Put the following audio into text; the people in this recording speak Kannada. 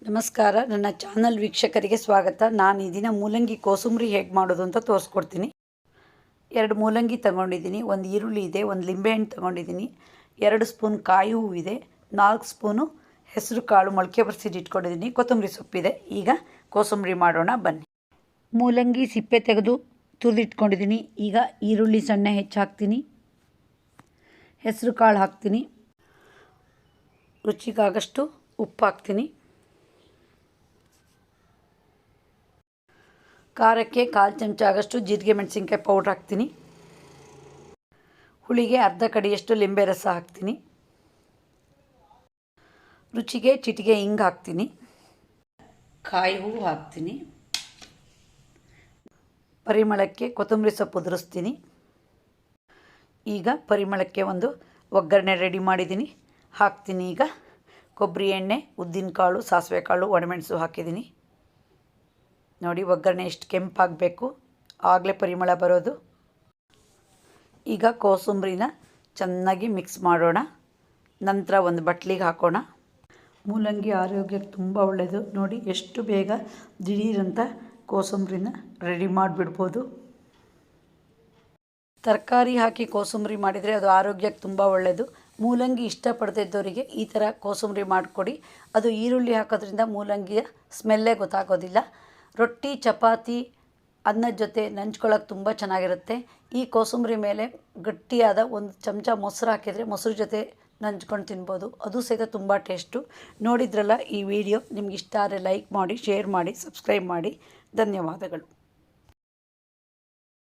ನಮಸ್ಕಾರ, ನನ್ನ ಚಾನಲ್ ವೀಕ್ಷಕರಿಗೆ ಸ್ವಾಗತ. ನಾನು ಈ ದಿನ ಮೂಲಂಗಿ ಕೋಸಂಬರಿ ಹೇಗೆ ಮಾಡೋದು ಅಂತ ತೋರಿಸ್ಕೊಡ್ತೀನಿ. 2 ಮೂಲಂಗಿ ತಗೊಂಡಿದ್ದೀನಿ, 1 ಈರುಳ್ಳಿ ಇದೆ, 1 ಲಿಂಬೆಹಣ್ಣು ತಗೊಂಡಿದ್ದೀನಿ, 2 ಸ್ಪೂನ್ ಕಾಯಿ ಹೂವಿದೆ, 4 ಸ್ಪೂನು ಹೆಸರು ಕಾಳು ಮೊಳಕೆ ಬರಿಸಿದ್ದು ಇಟ್ಕೊಂಡಿದ್ದೀನಿ, ಕೊತ್ತಂಬರಿ ಸೊಪ್ಪಿದೆ. ಈಗ ಕೋಸಂಬರಿ ಮಾಡೋಣ ಬನ್ನಿ. ಮೂಲಂಗಿ ಸಿಪ್ಪೆ ತೆಗೆದು ತುರಿದಿಟ್ಕೊಂಡಿದ್ದೀನಿ. ಈಗ ಈರುಳ್ಳಿ ಸಣ್ಣ ಹೆಚ್ಚು ಹಾಕ್ತೀನಿ, ಹೆಸರು ಕಾಳು ಹಾಕ್ತೀನಿ, ರುಚಿಗಾಗಷ್ಟು ಉಪ್ಪು ಹಾಕ್ತೀನಿ, ಖಾರಕ್ಕೆ 1/4 ಚಮಚ ಆಗಷ್ಟು ಜೀರಿಗೆ ಮೆಣಸಿನ್ಕಾಯಿ ಪೌಡ್ರ್ ಹಾಕ್ತೀನಿ, ಹುಳಿಗೆ ಅರ್ಧ ಕಡಿಯಷ್ಟು ಲಿಂಬೆ ರಸ ಹಾಕ್ತೀನಿ, ರುಚಿಗೆ ಚಿಟಿಗೆ ಹಿಂಗೆ ಹಾಕ್ತೀನಿ, ಕಾಯಿ ಹೂವು ಹಾಕ್ತೀನಿ, ಪರಿಮಳಕ್ಕೆ ಕೊತ್ತಂಬರಿ ಸೊಪ್ಪು ಉದುರಿಸ್ತೀನಿ. ಈಗ ಪರಿಮಳಕ್ಕೆ ಒಂದು ಒಗ್ಗರಣೆ ರೆಡಿ ಮಾಡಿದ್ದೀನಿ, ಹಾಕ್ತೀನಿ. ಈಗ ಕೊಬ್ಬರಿ ಎಣ್ಣೆ, ಉದ್ದಿನಕಾಳು, ಸಾಸಿವೆ ಕಾಳು, ಒಣಮೆಣಸು ಹಾಕಿದ್ದೀನಿ. ನೋಡಿ, ಒಗ್ಗರಣೆ ಎಷ್ಟು ಕೆಂಪಾಗಬೇಕು, ಆಗಲೇ ಪರಿಮಳ ಬರೋದು. ಈಗ ಕೋಸಂಬರಿನ ಚೆನ್ನಾಗಿ ಮಿಕ್ಸ್ ಮಾಡೋಣ. ನಂತರ ಒಂದು ಬಟ್ಲಿಗೆ ಹಾಕೋಣ. ಮೂಲಂಗಿ ಆರೋಗ್ಯಕ್ಕೆ ತುಂಬ ಒಳ್ಳೆಯದು. ನೋಡಿ ಎಷ್ಟು ಬೇಗ ದಿಢೀರಂತ ಕೋಸಂಬರಿನ ರೆಡಿ ಮಾಡಿಬಿಡ್ಬೋದು. ತರಕಾರಿ ಹಾಕಿ ಕೋಸಂಬರಿ ಮಾಡಿದರೆ ಅದು ಆರೋಗ್ಯಕ್ಕೆ ತುಂಬ ಒಳ್ಳೆಯದು. ಮೂಲಂಗಿ ಇಷ್ಟಪಡದೇ ಇದ್ದವರಿಗೆ ಈ ಥರ ಕೋಸಂಬರಿ ಮಾಡಿಕೊಡಿ. ಅದು ಈರುಳ್ಳಿ ಹಾಕೋದ್ರಿಂದ ಮೂಲಂಗಿಯ ಸ್ಮೆಲ್ಲೇ ಗೊತ್ತಾಗೋದಿಲ್ಲ. ರೊಟ್ಟಿ, ಚಪಾತಿ, ಅನ್ನದ ಜೊತೆ ನಂಚ್ಕೊಳ್ಳೋಕೆ ತುಂಬ ಚೆನ್ನಾಗಿರುತ್ತೆ. ಈ ಕೋಸಂಬರಿ ಮೇಲೆ ಗಟ್ಟಿಯಾದ 1 ಚಮಚ ಮೊಸರು ಹಾಕಿದರೆ ಮೊಸರು ಜೊತೆ ನಂಚ್ಕೊಂಡು ತಿನ್ಬೋದು. ಅದು ಸಹಿತ ತುಂಬ ಟೇಸ್ಟು. ನೋಡಿದ್ರಲ್ಲ, ಈ ವಿಡಿಯೋ ನಿಮ್ಗೆ ಇಷ್ಟ ಆದರೆ ಲೈಕ್ ಮಾಡಿ, ಶೇರ್ ಮಾಡಿ, ಸಬ್ಸ್ಕ್ರೈಬ್ ಮಾಡಿ. ಧನ್ಯವಾದಗಳು.